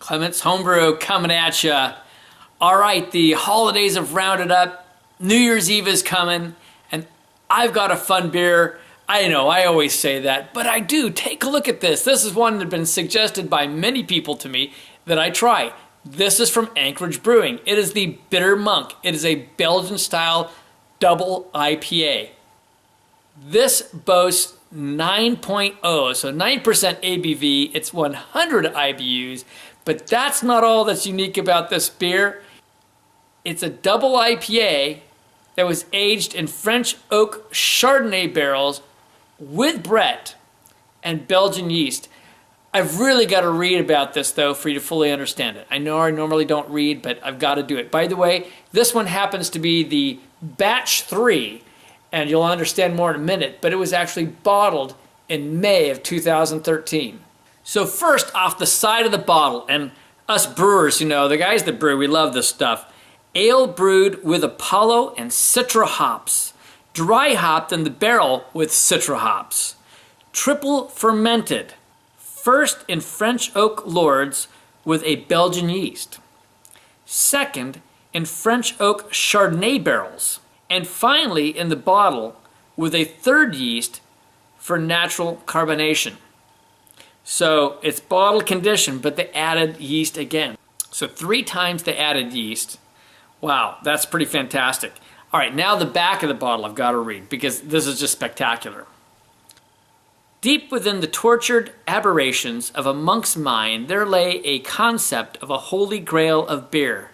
Clement's Homebrew coming at ya. All right, the holidays have rounded up. New Year's Eve is coming, and I've got a fun beer. I know, I always say that, but I do. Take a look at this. This is one that has been suggested by many people to me that I try. This is from Anchorage Brewing. It is the Bitter Monk. It is a Belgian-style double IPA. This boasts 9.0, so 9% ABV. It's 100 IBUs, but that's not all that's unique about this beer. It's a double IPA that was aged in French oak Chardonnay barrels with Brett and Belgian yeast. I've really got to read about this, though, for you to fully understand it. I know I normally don't read, but I've got to do it. By the way, this one happens to be the Batch 3, and you'll understand more in a minute, but it was actually bottled in May of 2013. So first, off the side of the bottle, and us brewers, you know, the guys that brew, we love this stuff. Ale brewed with Apollo and Citra hops. Dry hopped in the barrel with Citra hops. Triple fermented. First in French oak lords with a Belgian yeast. Second in French oak Chardonnay barrels. And finally in the bottle with a third yeast for natural carbonation. So it's bottle conditioned, but they added yeast again. So 3 times they added yeast. Wow, that's pretty fantastic. All right, now the back of the bottle I've got to read because this is just spectacular. Deep within the tortured aberrations of a monk's mind, there lay a concept of a holy grail of beer.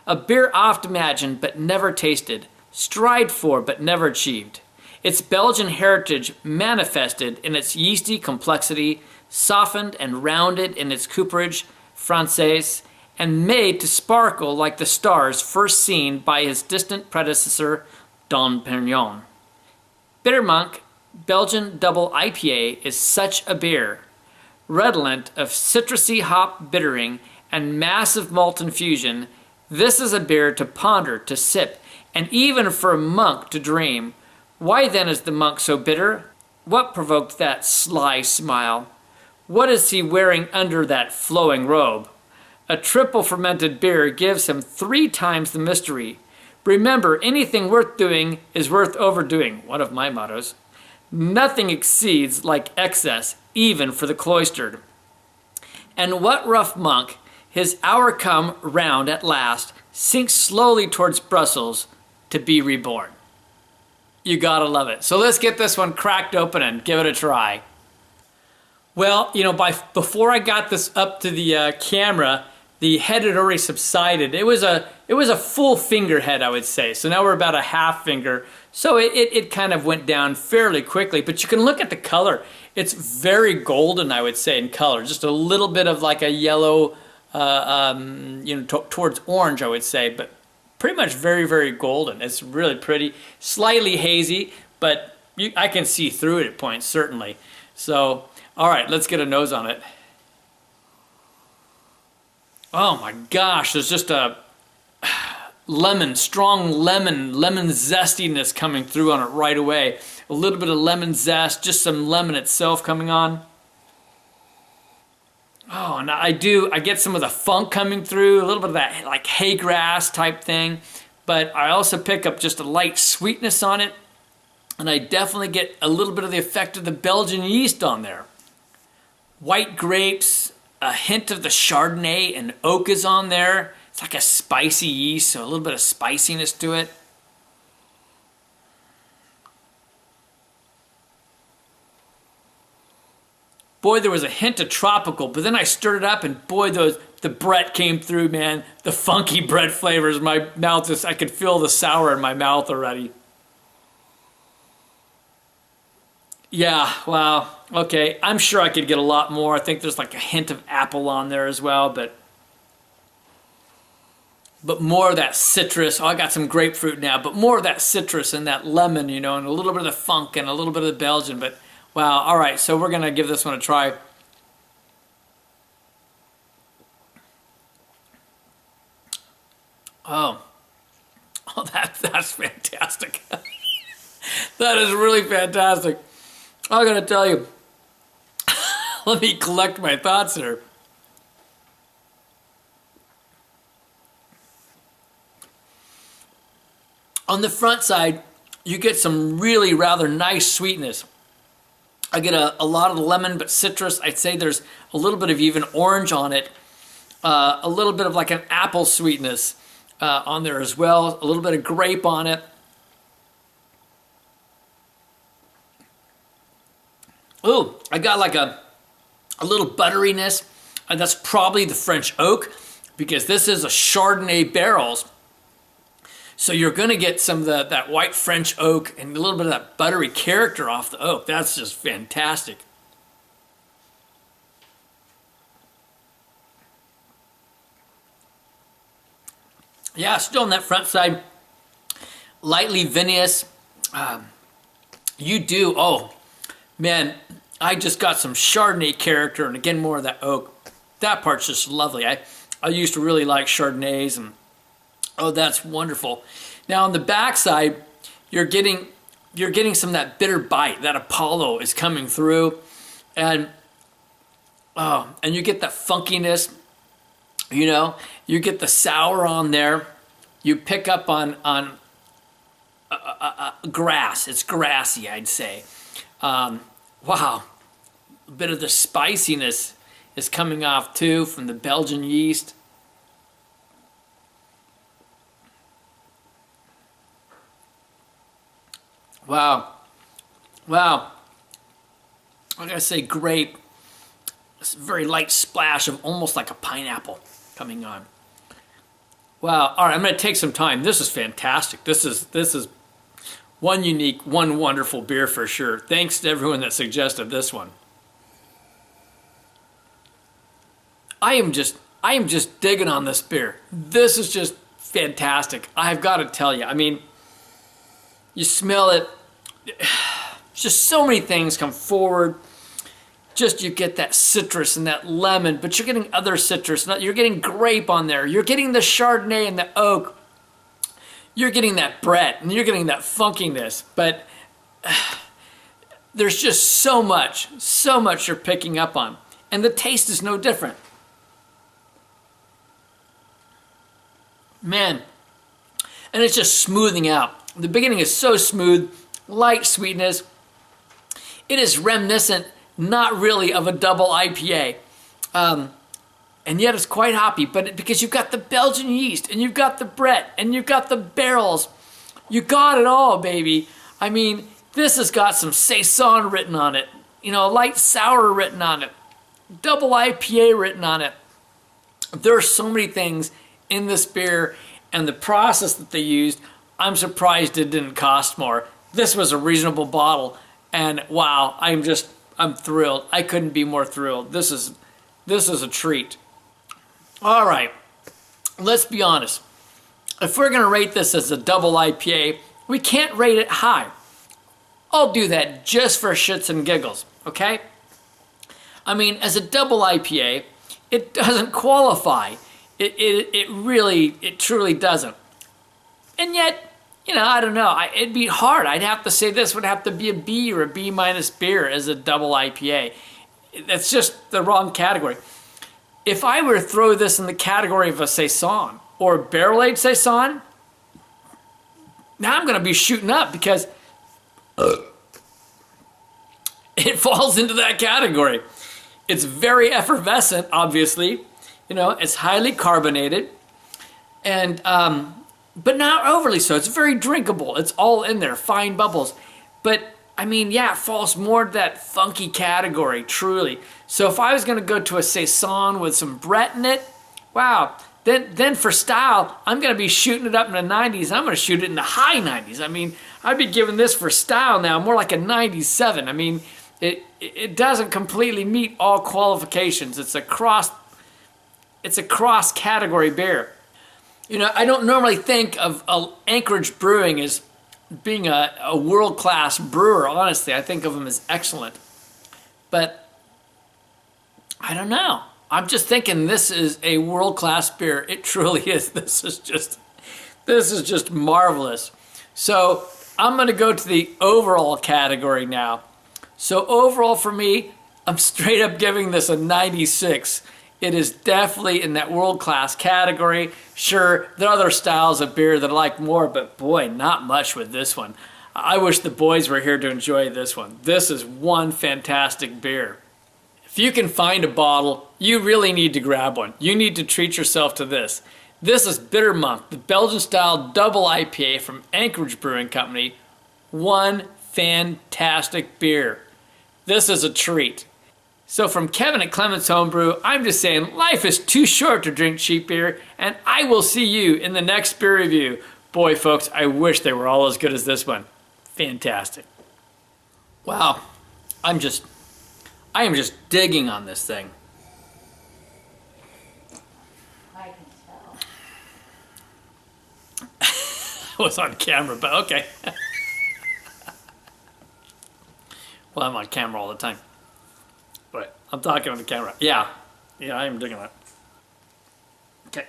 A beer oft imagined but never tasted, strived for but never achieved. Its Belgian heritage manifested in its yeasty complexity, softened and rounded in its cooperage française, and made to sparkle like the stars first seen by his distant predecessor, Dom Perignon. Bitter Monk Belgian Double IPA is such a beer, redolent of citrusy hop bittering and massive malt infusion. This is a beer to ponder, to sip, and even for a monk to dream. Why then is the monk so bitter? What provoked that sly smile? What is he wearing under that flowing robe? A triple fermented beer gives him 3 times the mystery. Remember, anything worth doing is worth overdoing, one of my mottos. Nothing exceeds like excess, even for the cloistered. And what rough monk, his hour come round at last, sinks slowly towards Brussels to be reborn? You gotta love it. So let's get this one cracked open and give it a try. Well, you know, before I got this up to the camera, the head had already subsided. It was a full finger head, I would say. So now we're about a half finger. So it kind of went down fairly quickly. But you can look at the color. It's very golden, I would say, in color. Just a little bit of like a yellow, towards orange, I would say. But pretty much very, very golden. It's really pretty. Slightly hazy, but I can see through it at points, certainly. So, all right, let's get a nose on it. Oh my gosh, there's just a strong lemon zestiness coming through on it right away. A little bit of lemon zest, just some lemon itself coming on. Oh, and I get some of the funk coming through, a little bit of that like hay grass type thing, but I also pick up just a light sweetness on it, and I definitely get a little bit of the effect of the Belgian yeast on there. White grapes, a hint of the Chardonnay and oak is on there. It's like a spicy yeast, so a little bit of spiciness to it. Boy, there was a hint of tropical, but then I stirred it up and boy, the Brett came through, man. The funky Brett flavors. My mouth I could feel the sour in my mouth already. Yeah, wow. Okay, I'm sure I could get a lot more. I think there's like a hint of apple on there as well, but more of that citrus. Oh, I got some grapefruit now, but more of that citrus and that lemon, you know, and a little bit of the funk and a little bit of the Belgian. But wow, all right, so we're going to give this one a try. Oh, that's fantastic. That is really fantastic. I gotta tell you, let me collect my thoughts here. On the front side, you get some really rather nice sweetness. I get a lot of lemon, but citrus. I'd say there's a little bit of even orange on it. A little bit of like an apple sweetness on there as well. A little bit of grape on it. Ooh, I got like a little butteriness. And that's probably the French oak, because this is a Chardonnay barrels. So you're going to get some of that white French oak and a little bit of that buttery character off the oak. That's just fantastic. Yeah, still on that front side, lightly vinous. Oh man, I just got some Chardonnay character, and again, more of that oak. That part's just lovely. I used to really like Chardonnays, and oh, that's wonderful. Now on the back side, you're getting some of that bitter bite. That Apollo is coming through, and you get that funkiness. You know, you get the sour on there. You pick up on grass. It's grassy, I'd say. Wow, a bit of the spiciness is coming off too from the Belgian yeast. Wow. I gotta say, grape. It's a very light splash of almost like a pineapple coming on. Wow. All right, I'm gonna take some time. This is fantastic. This is one unique, one wonderful beer for sure. Thanks to everyone that suggested this one. I am just digging on this beer. This is just fantastic. I've got to tell you. I mean, you smell it. Just so many things come forward. Just you get that citrus and that lemon, but you're getting other citrus. You're getting grape on there. You're getting the Chardonnay and the oak. You're getting that Brett, and you're getting that funkiness. But there's just so much you're picking up on. And the taste is no different. Man, and it's just smoothing out. The beginning is so smooth, light sweetness. It is reminiscent, not really, of a double IPA. And yet it's quite hoppy, but because you've got the Belgian yeast, and you've got the Brett, and you've got the barrels. You got it all, baby. I mean, this has got some Saison written on it, you know, light sour written on it, double IPA written on it. There are so many things in this beer, and the process that they used, I'm surprised it didn't cost more. This was a reasonable bottle, and wow, I'm thrilled. I couldn't be more thrilled. This is a treat. All right, let's be honest. If we're gonna rate this as a double IPA, we can't rate it high. I'll do that just for shits and giggles, okay? I mean, as a double IPA, it doesn't qualify. It truly doesn't. And yet, you know, I don't know. It'd be hard. I'd have to say this would have to be a B or a B minus beer as a double IPA. That's just the wrong category. If I were to throw this in the category of a Saison or a barrel-aged Saison, now I'm going to be shooting up because it falls into that category. It's very effervescent, obviously. You know, it's highly carbonated, and but not overly so. It's very drinkable. It's all in there, fine bubbles. But I mean, yeah, it falls more to that funky category, truly. So if I was going to go to a Saison with some Brett in it, wow. Then for style, I'm going to be shooting it up in the 90s. I'm going to shoot it in the high 90s. I mean, I'd be giving this for style now more like a 97. I mean, it doesn't completely meet all qualifications. It's a cross category beer. You know, I don't normally think of Anchorage Brewing as being a world-class brewer, honestly. I think of them as excellent. But I don't know. I'm just thinking this is a world-class beer. It truly is. This is just marvelous. So I'm going to go to the overall category now. So overall for me, I'm straight up giving this a 96. It is definitely in that world-class category. Sure, there are other styles of beer that I like more, but boy, not much with this one. I wish the boys were here to enjoy this one. This is one fantastic beer. If you can find a bottle, you really need to grab one. You need to treat yourself to this. This is Bitter Monk, the Belgian-style double IPA from Anchorage Brewing Company. One fantastic beer. This is a treat. So from Kevin at Clement's Homebrew, I'm just saying life is too short to drink cheap beer, and I will see you in the next beer review. Boy, folks, I wish they were all as good as this one. Fantastic. Wow, I am just digging on this thing. I can tell. I was on camera, but okay. Well, I'm on camera all the time. But I'm talking on the camera. Yeah, I am digging that. Okay.